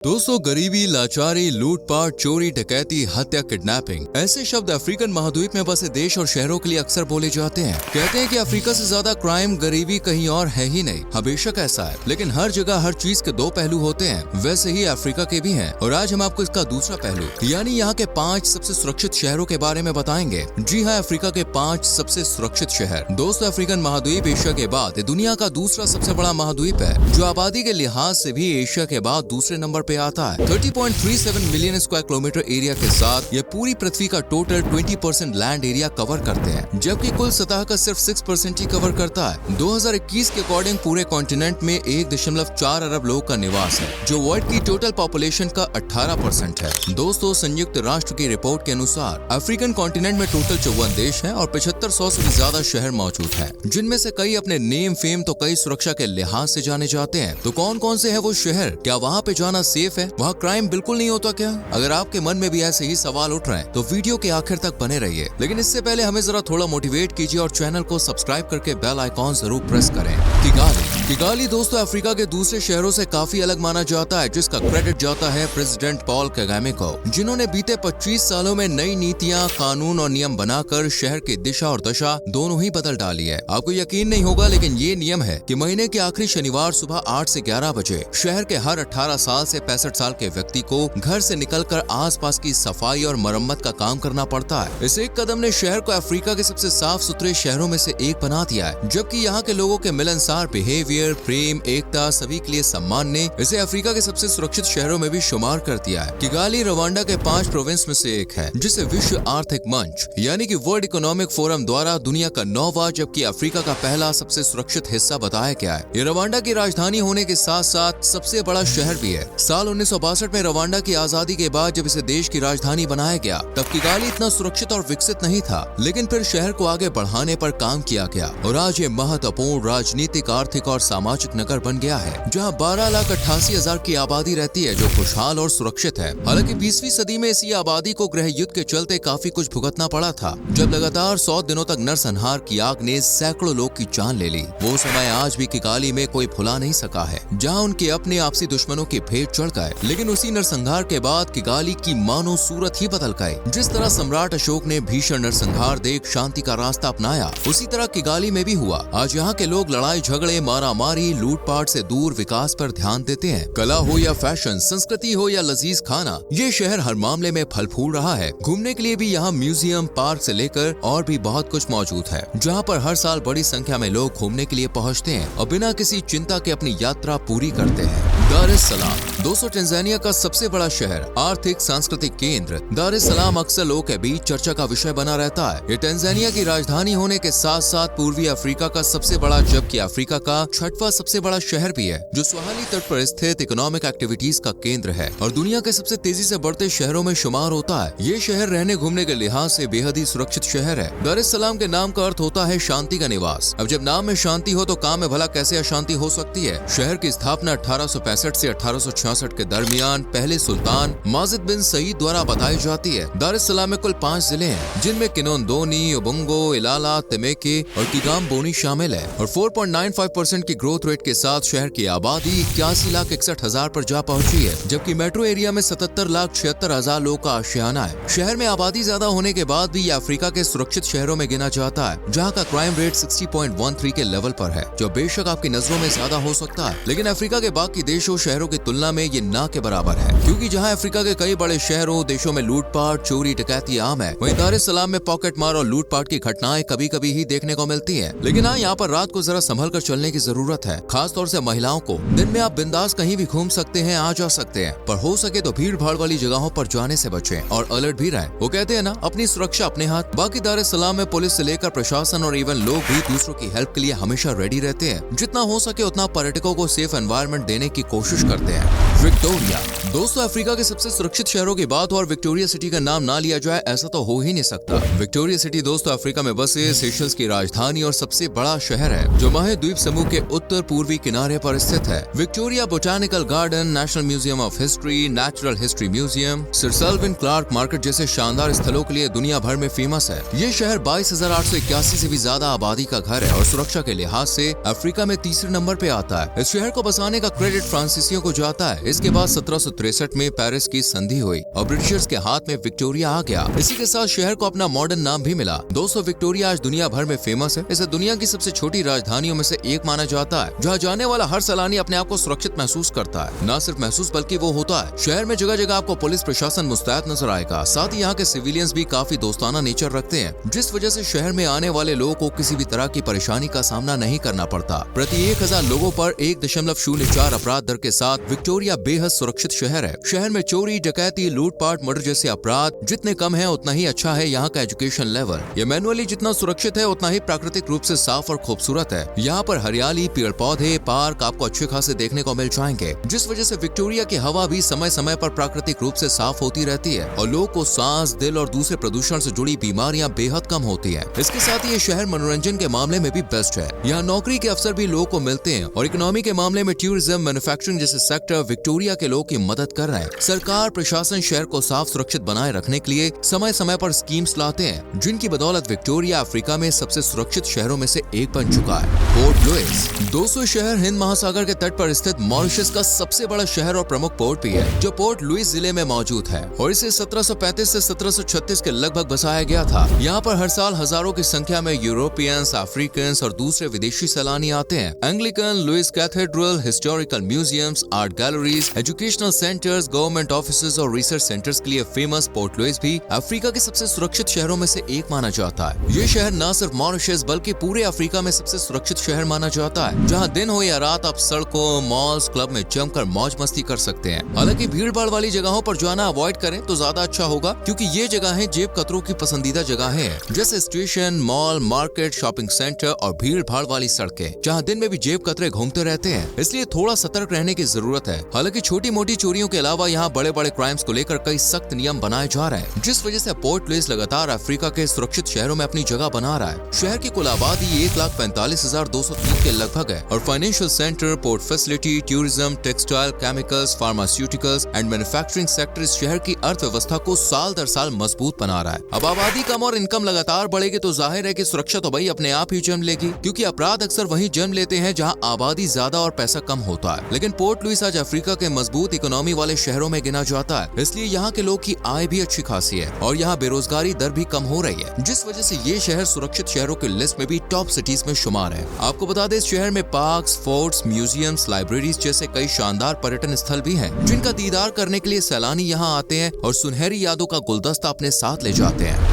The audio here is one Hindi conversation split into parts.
दोस्तों, गरीबी, लाचारी, लूटपाट, चोरी, डकैती, हत्या, किडनैपिंग ऐसे शब्द अफ्रीकन महाद्वीप में बसे देश और शहरों के लिए अक्सर बोले जाते हैं। कहते हैं कि अफ्रीका से ज्यादा क्राइम, गरीबी कहीं और है ही नहीं। हाँ, बेशक ऐसा है, लेकिन हर जगह हर चीज के दो पहलू होते हैं। वैसे ही अफ्रीका के भी हैं। और आज हम आपको इसका दूसरा पहलू यानी यहाँ के 5 सबसे सुरक्षित शहरों के बारे में बताएंगे। जी हाँ, अफ्रीका के 5 सबसे सुरक्षित शहर। दोस्तों, अफ्रीकन महाद्वीप एशिया के बाद दुनिया का दूसरा सबसे बड़ा महाद्वीप है, जो आबादी के लिहाज से भी एशिया के बाद दूसरे नंबर पे आता है। 30.37 मिलियन स्क्वायर किलोमीटर एरिया के साथ ये पूरी पृथ्वी का टोटल 20% लैंड एरिया कवर करते हैं, जबकि कुल सतह का सिर्फ 6% ही कवर करता है। 2021 के अकॉर्डिंग पूरे कॉन्टिनेंट में 1.4 अरब लोग का निवास है, जो वर्ल्ड की टोटल पॉपुलेशन का 18% है। दोस्तों, संयुक्त राष्ट्र की रिपोर्ट के अनुसार अफ्रीकन कॉन्टिनेंट में टोटल 54 देश हैं और 7500 से भी ज्यादा शहर मौजूद हैं, जिनमें से कई अपने नेम फेम तो कई सुरक्षा के लिहाज से जाने जाते हैं। तो कौन कौन से है वो शहर? क्या वहाँ पे जाना सेफ है? वहाँ क्राइम बिल्कुल नहीं होता क्या? अगर आपके मन में भी ऐसे ही सवाल उठ रहे हैं तो वीडियो के आखिर तक बने रहिए। लेकिन इससे पहले हमें जरा थोड़ा मोटिवेट कीजिए और चैनल को सब्सक्राइब करके बेल आइकॉन जरूर प्रेस करें। किगाली दोस्तों अफ्रीका के दूसरे शहरों से काफी अलग माना जाता है, जिसका क्रेडिट जाता है प्रेसिडेंट पॉल कगामे को, जिन्होंने बीते 25 सालों में नई नीतियां, कानून और नियम बनाकर शहर की दिशा और दशा दोनों ही बदल डाली है। आपको यकीन नहीं होगा, लेकिन ये नियम है कि महीने के आखिरी शनिवार सुबह 8 से 11 बजे शहर के हर 18 साल से 65 साल के व्यक्ति को घर से निकलकर आसपास की सफाई और मरम्मत का काम करना पड़ता है। इस एक कदम ने शहर को अफ्रीका के सबसे साफ सुथरे शहरों में से एक बना दिया है, जबकि यहाँ के लोगों के मिलनसार बिहेवियर, प्रेम, एकता, सभी के लिए सम्मान ने इसे अफ्रीका के सबसे सुरक्षित शहरों में भी शुमार कर दिया है। किगाली रवांडा के 5 प्रोविंस में से एक है, जिसे विश्व आर्थिक मंच यानी कि वर्ल्ड इकोनॉमिक फोरम द्वारा दुनिया का 9वां जबकि अफ्रीका का पहला सबसे सुरक्षित हिस्सा बताया गया है। ये रवांडा की राजधानी होने के साथ साथ सबसे बड़ा शहर भी है। साल 1962 में रवांडा की आजादी के बाद जब इसे देश की राजधानी बनाया गया, तब किगाली इतना सुरक्षित और विकसित नहीं था, लेकिन फिर शहर को आगे बढ़ाने पर काम किया गया और आज ये महत्वपूर्ण राजनीतिक, आर्थिक और सामाजिक नगर बन गया है, जहां 12,88,000 की आबादी रहती है, जो खुशहाल और सुरक्षित है। हालांकि 20वीं सदी में इसी आबादी को गृह युद्ध के चलते काफी कुछ भुगतना पड़ा था, जब लगातार 100 दिनों तक नरसंहार की आग ने सैकड़ों लोग की जान ले ली। वो समय आज भी किगाली में कोई भुला नहीं सका है, जहाँ उनके अपने आपसी दुश्मनों की भेंट चढ़ गए। लेकिन उसी नरसंहार के बाद किगाली की मानो सूरत ही बदल गई। जिस तरह सम्राट अशोक ने भीषण नरसंहार देख शांति का रास्ता अपनाया, उसी तरह किगाली में भी हुआ। आज यहाँ के लोग लड़ाई झगड़े, मारामारी, लूटपाट से दूर विकास पर ध्यान देते हैं। कला हो या फैशन, संस्कृति हो या लजीज खाना, ये शहर हर मामले में फल फूल रहा है। घूमने के लिए भी यहाँ म्यूजियम, पार्क से लेकर और भी बहुत कुछ मौजूद है, जहाँ पर हर साल बड़ी संख्या में लोग घूमने के लिए पहुँचते हैं और बिना किसी चिंता के अपनी यात्रा पूरी करते हैं। दार एस सलाम दोस्तों टांजानिया का सबसे बड़ा शहर, आर्थिक सांस्कृतिक केंद्र दार एस सलाम अक्सर लोगों के बीच चर्चा का विषय बना रहता है। ये टांजानिया की राजधानी होने के साथ साथ पूर्वी अफ्रीका का सबसे बड़ा जबकि अफ्रीका का 6वां सबसे बड़ा शहर भी है, जो स्वाहिली तट पर स्थित इकोनॉमिक एक्टिविटीज का केंद्र है और दुनिया के सबसे तेजी से बढ़ते शहरों में शुमार होता है। ये शहर रहने घूमने के लिहाज से बेहद ही सुरक्षित शहर है। दार एस सलाम के नाम का अर्थ होता है शांति का निवास। अब जब नाम में शांति हो तो काम में भला कैसे अशांति हो सकती है? शहर की स्थापना 1865 से 1866 के दरमियान पहले सुल्तान माजिद बिन सईद द्वारा बताई जाती है। दार एस सलाम में कुल 5 जिले हैं, जिनमें किनोंदोनी, ओबुंगो, इलाला, तेमेके और किगाम्बोनी शामिल है और 4.95% की ग्रोथ रेट के साथ शहर की आबादी 81,61,000 पर जा पहुंची है, जबकि मेट्रो एरिया में 77,76,000 लोग का आशियाना है। शहर में आबादी ज्यादा होने के बाद भी ये अफ्रीका के सुरक्षित शहरों में गिना जाता है, जहाँ का क्राइम रेट 60.13 के लेवल पर है, जो बेशक आपकी नजरों में ज्यादा हो सकता है, लेकिन अफ्रीका के बाकी देशों शहरों की तुलना में ये ना के बराबर है। क्योंकि जहां अफ्रीका के कई बड़े शहरों देशों में लूटपाट, चोरी, डकैती आम है, वहीं दार एस सलाम में पॉकेट मार और लूटपाट की घटनाएं कभी कभी ही देखने को मिलती हैं। लेकिन हाँ, यहाँ पर रात को जरा संभल कर चलने की जरूरत है, खास तौर से महिलाओं को। दिन में आप बिंदास कहीं भी घूम सकते हैं, आ जा सकते हैं, पर हो सके तो भीड़ भाड़ वाली जगहों पर जाने से बचें और अलर्ट भी रहें। वो कहते हैं ना, अपनी सुरक्षा अपने हाथ। बाकी दार एस सलाम में पुलिस से लेकर प्रशासन और इवन लोग भी दूसरों की हेल्प के लिए हमेशा रेडी रहते हैं। जितना हो सके उतना पर्यटकों को सेफ एनवायरनमेंट देने की कोशिश करते हैं। विक्टोरिया दोस्तों अफ्रीका के सबसे सुरक्षित शहरों की बात हो और विक्टोरिया सिटी का नाम ना लिया जाए, ऐसा तो हो ही नहीं सकता। विक्टोरिया सिटी दोस्तों अफ्रीका में बसे सेशल्स की राजधानी और सबसे बड़ा शहर है, जो महाद्वीप समूह के उत्तर पूर्वी किनारे पर स्थित है। Victoria botanical garden, national museum of history, natural history museum, sir Selwyn Clarke market जैसे शानदार स्थलों के लिए दुनिया भर में फेमस है। ये शहर 22,881 से भी ज्यादा आबादी का घर है और सुरक्षा के लिहाज से अफ्रीका में तीसरे नंबर पे आता है। इस शहर को बसाने का क्रेडिट फ्रांसीसियों को जाता है। इसके बाद 1763 में पेरिस की संधि हुई और ब्रिटिशर्स के हाथ में विक्टोरिया आ गया। इसी के साथ शहर को अपना मॉडर्न नाम भी मिला। दोस्तों, विक्टोरिया आज दुनिया भर में फेमस है। इसे दुनिया की सबसे छोटी राजधानियों में से एक माना जाता है, जहाँ जाने वाला हर सैलानी अपने आप को सुरक्षित महसूस करता है। न सिर्फ महसूस बल्कि वो होता है। शहर में जगह जगह आपको पुलिस प्रशासन मुस्तैद नजर आएगा। साथ ही यहाँ के सिविलियंस भी काफी दोस्ताना नेचर रखते हैं, जिस वजह से शहर में आने वाले लोगों को किसी भी तरह की परेशानी का सामना नहीं करना पड़ता। प्रति 1000 लोगों पर 1.04 अपराध दर के साथ विक्टोरिया बेहद सुरक्षित शहर है। शहर में चोरी, डकैती, लूटपाट, मर्डर जैसे अपराध जितने कम है उतना ही अच्छा है यहाँ का एजुकेशन लेवल। ये मैनुअली जितना सुरक्षित है उतना ही प्राकृतिक रूप से साफ और खूबसूरत है। यहाँ पर हरियाली, पेड़ पौधे, पार्क आपको अच्छे खासे देखने को मिल जाएंगे, जिस वजह से विक्टोरिया की हवा भी समय समय पर प्राकृतिक रूप से साफ होती रहती है और लोगों को सांस, दिल और दूसरे प्रदूषण से जुड़ी बीमारियां बेहद कम होती हैं। इसके साथ ही ये शहर मनोरंजन के मामले में भी बेस्ट है। यहाँ नौकरी के अवसर भी लोगों को मिलते हैं और इकोनॉमी के मामले में टूरिज्म, मैन्युफैक्चरिंग जैसे सेक्टर विक्टोरिया के लोगों की मदद कर रहे हैं। सरकार, प्रशासन शहर को साफ सुरक्षित बनाए रखने के लिए समय समय पर स्कीम्स लाते हैं, जिनकी बदौलत विक्टोरिया अफ्रीका में सबसे सुरक्षित शहरों में से एक बन चुका है। पोर्ट लुइस, दोस्तों, शहर हिंद महासागर के तट पर स्थित मॉरिशस का सबसे बड़ा शहर और प्रमुख पोर्ट भी है, जो पोर्ट लुइस जिले में मौजूद है और इसे 1735 से 1736 के लगभग बसाया गया था। यहाँ पर हर साल हजारों की संख्या में यूरोपियंस, अफ्रीकन और दूसरे विदेशी सैलानी आते हैं। Anglican, Louis cathedral, historical museums, art galleries, educational centres, government offices और रिसर्च सेंटर्स के लिए फेमस पोर्ट लुइस भी अफ्रीका के सबसे सुरक्षित शहरों में से एक माना जाता है। ये शहर न सिर्फ मॉरिशस बल्कि पूरे अफ्रीका में सबसे सुरक्षित शहर माना जाता है, जहाँ दिन हो या रात आप सड़कों, मॉल्स, क्लब में जमकर मौज मस्ती कर सकते हैं। हालांकि भीड़ भाड़ वाली जगहों पर जाना अवॉइड करें तो ज्यादा अच्छा होगा, क्योंकि ये जगहें जेब कतरों की पसंदीदा जगहें हैं, जैसे station, mall, market, shopping centre और भीड़ भाड़ वाली सड़कें, जहाँ दिन में भी जेब कतरे घूमते रहते हैं। इसलिए थोड़ा सतर्क रहने की जरूरत है। हालांकि छोटी मोटी चोरियों के अलावा यहाँ बड़े बड़े क्राइम्स को लेकर कई सख्त नियम बनाए जा रहे हैं, जिस वजह से पोर्ट लुइस लगातार अफ्रीका के सुरक्षित शहरों में अपनी जगह बना रहा है। शहर की कुल आबादी 1,45,203 के लगभग है और financial centre, port facility, tourism, textile, chemicals, pharmaceuticals and manufacturing sector इस शहर की अर्थव्यवस्था को साल दर साल मजबूत बना रहा है। अब आबादी कम और इनकम लगातार बढ़ेगी तो जाहिर है कि सुरक्षा तो भाई अपने आप ही जन्म लेगी, क्योंकि अपराध अक्सर वहीं जन्म लेते हैं जहां आबादी ज्यादा और पैसा कम होता है। लेकिन पोर्ट लुइस आज अफ्रीका के मजबूत इकोनॉमी वाले शहरों में गिना जाता है, इसलिए यहाँ के लोग की आय भी अच्छी खासी है और यहाँ बेरोजगारी दर भी कम हो रही है, जिस वजह से ये शहर सुरक्षित शहरों की लिस्ट में भी टॉप सिटीज में शुमार है। आपको बता दें, इस शहर में पार्क्स, फोर्ट्स, म्यूजियम्स, लाइब्रेरीज जैसे कई शानदार पर्यटन स्थल भी हैं, जिनका दीदार करने के लिए सैलानी यहाँ आते हैं और सुनहरी यादों का गुलदस्ता अपने साथ ले जाते हैं।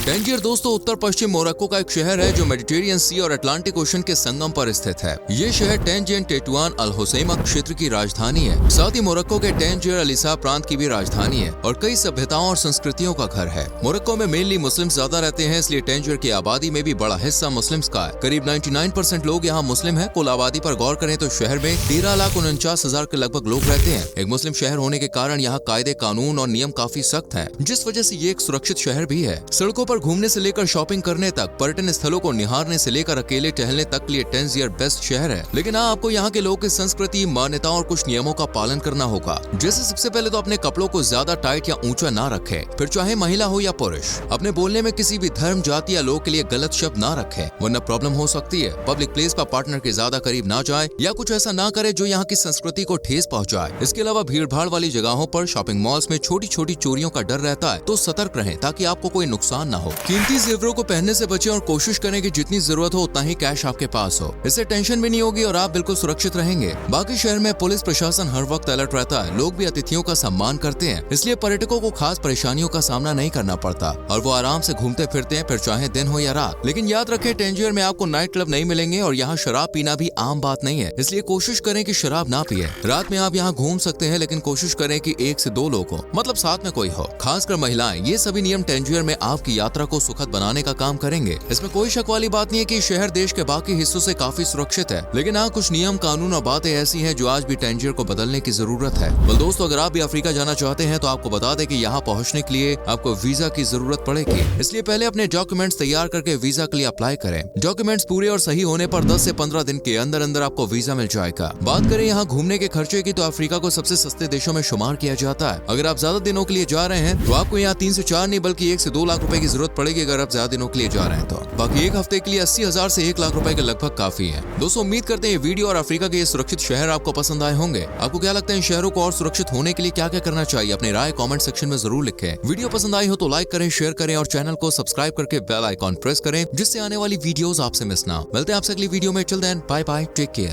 टैंजियर दोस्तों उत्तर पश्चिम मोरक्को का एक शहर है जो मेडिटेरियन सी और अटलांटिक ओशन के संगम पर स्थित है। ये शहर टैंजियर टेटुआन अल हुसैमा क्षेत्र की राजधानी है। साथ ही मोरक्को के टैंजियर अलिसा प्रांत की भी राजधानी है और कई सभ्यताओं और संस्कृतियों का घर है। मोरक्को में मेनली मुस्लिम ज्यादा रहते हैं, इसलिए टैंजियर की आबादी में भी बड़ा हिस्सा मुस्लिम्स का है। करीब 99% लोग यहाँ मुस्लिम हैं। कुल आबादी पर गौर करें तो शहर में 13,49,000 के लगभग लोग रहते हैं। एक मुस्लिम शहर होने के कारण यहाँ कायदे, कानून और नियम काफी सख्त हैं, जिस वजह से ये एक सुरक्षित शहर भी है। सड़कों पर घूमने से लेकर शॉपिंग करने तक, पर्यटन स्थलों को निहारने से लेकर अकेले टहलने तक के लिए टैंजियर बेस्ट शहर है। लेकिन हाँ, आपको यहाँ के लोगों की संस्कृति, मान्यताओं और कुछ नियमों का पालन करना होगा। जैसे सबसे पहले तो अपने कपड़ों को ज्यादा टाइट या ऊंचा ना रखें, फिर चाहे महिला हो या पुरुष। अपने बोलने में किसी भी धर्म, जाति या लोग के लिए गलत शब्द ना रखें, वरना प्रॉब्लम हो सकती है। पब्लिक प्लेस पर पार्टनर के ज्यादा करीब ना जाए या कुछ ऐसा ना करे जो यहाँ की संस्कृति को ठेस पहुँचाए। इसके अलावा भीड़ भाड़ वाली जगहों पर, शॉपिंग मॉल्स में छोटी छोटी चोरियों का डर रहता है, तो सतर्क रहें ताकि आपको कोई नुकसान ना हो। कीमती जेवरों को पहनने से बचें और कोशिश करें कि जितनी जरूरत हो उतना ही कैश आपके पास हो। इससे टेंशन भी नहीं होगी और आप बिल्कुल सुरक्षित रहेंगे। बाकी शहर में पुलिस प्रशासन हर वक्त अलर्ट रहता है। लोग भी अतिथियों का सम्मान करते हैं, इसलिए पर्यटकों को खास परेशानियों का सामना नहीं करना पड़ता और वो आराम से घूमते फिरते हैं, फिर चाहे दिन हो या रात। लेकिन याद रखें, टैंजियर में आपको नाइट क्लब नहीं मिलेंगे और यहाँ शराब पीना भी आम बात नहीं है, इसलिए कोशिश करें कि शराब ना पिए। रात में आप यहाँ घूम सकते हैं, लेकिन कोशिश करें कि 1 से 2 लोग हो, मतलब साथ में कोई हो, खासकर महिलाएं। ये सभी नियम टैंजियर में आपकी यात्रा को सुखद बनाने का काम करेंगे। इसमें कोई शक वाली बात नहीं है कि शहर देश के बाकी हिस्सों से काफी सुरक्षित है, लेकिन हाँ, कुछ नियम, कानून और बातें ऐसी हैं जो आज भी टैंजियर को बदलने की जरूरत है। well, दोस्तों, अगर आप भी अफ्रीका जाना चाहते हैं तो आपको बता दें कि यहाँ पहुँचने के लिए आपको वीजा की जरूरत पड़ेगी, इसलिए पहले अपने डॉक्यूमेंट्स तैयार करके वीजा के लिए अप्लाई करें। डॉक्यूमेंट्स पूरे और सही होने पर 10 से 15 दिन के अंदर अंदर आपको वीजा मिल जाएगा। बात करें यहाँ घूमने के खर्चे की, तो अफ्रीका को सबसे सस्ते देशों में शुमार किया जाता है। अगर आप ज्यादा दिनों के लिए जा रहे हैं तो आपको यहाँ 3 से 4 नहीं बल्कि 1 से 2 लाख रुपए की जरूरत पड़ेगी अगर आप ज्यादा दिनों के लिए जा रहे हैं तो। बाकी एक हफ्ते के लिए 80,000 से 1 लाख रुपए के लगभग काफी है। दोस्तों उम्मीद करते हैं ये वीडियो और अफ्रीका के ये सुरक्षित शहर आपको पसंद आए होंगे। आपको क्या लगता है इन शहरों को और सुरक्षित होने के लिए क्या क्या करना चाहिए? अपनी राय कमेंट सेक्शन में जरूर लिखें। वीडियो पसंद आई हो तो लाइक करें, शेयर करें और चैनल को सब्सक्राइब करके बेल आइकॉन प्रेस करें जिससे आने वाली वीडियोस आपसे मिस ना हो। मिलते हैं आपसे अगली वीडियो में। Till then bye bye, take care.